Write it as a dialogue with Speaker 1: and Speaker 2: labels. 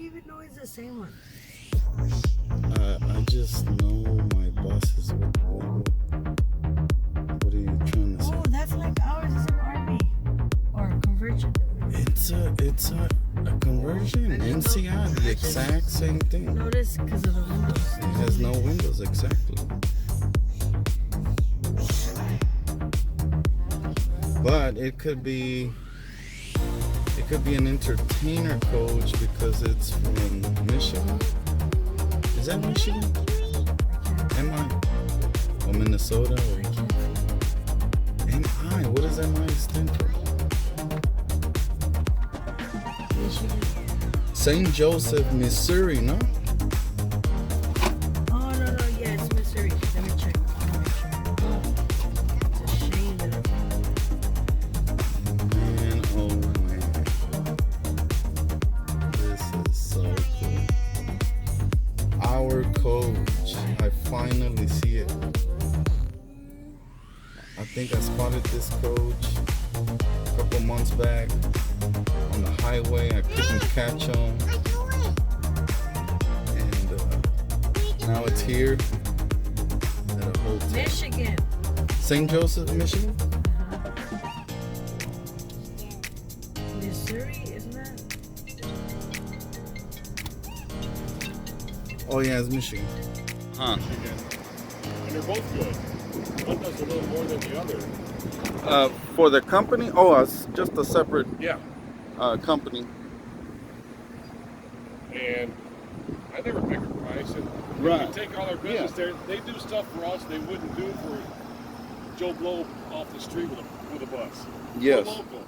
Speaker 1: even know it's the same one?
Speaker 2: I just know my bus is with Volvo. What are you trying to say?
Speaker 1: Oh, that's like ours is an RV or a conversion.
Speaker 2: It's a conversion. MCI, the exact same thing.
Speaker 1: Notice because of the windows.
Speaker 2: It has no windows, exactly. But it could be an entertainer coach because it's from Michigan. Is that Michigan? MI? Or Minnesota? Or MI? What does MI stand for?
Speaker 1: Michigan.
Speaker 2: St. Joseph, Missouri, no?
Speaker 1: Oh, no, yeah, it's Missouri. Let me check. It's a shame that
Speaker 2: Man, oh man. This is so cool. Our coach. I finally see it. I think I spotted this coach a couple months back on the highway. I couldn't catch him. And now it's here at a hotel.
Speaker 1: Michigan.
Speaker 2: St. Joseph, Michigan?
Speaker 1: Missouri, isn't that?
Speaker 2: Oh yeah, it's Michigan. Huh.
Speaker 3: And they're both good. One does a little more than the other.
Speaker 2: For the company? Oh, it's just a separate company.
Speaker 3: And I never pick a price. And
Speaker 2: Right.
Speaker 3: we take all our business there. They do stuff for us they wouldn't do for Joe Blow off the street with a bus.
Speaker 2: Yes.
Speaker 3: We're local.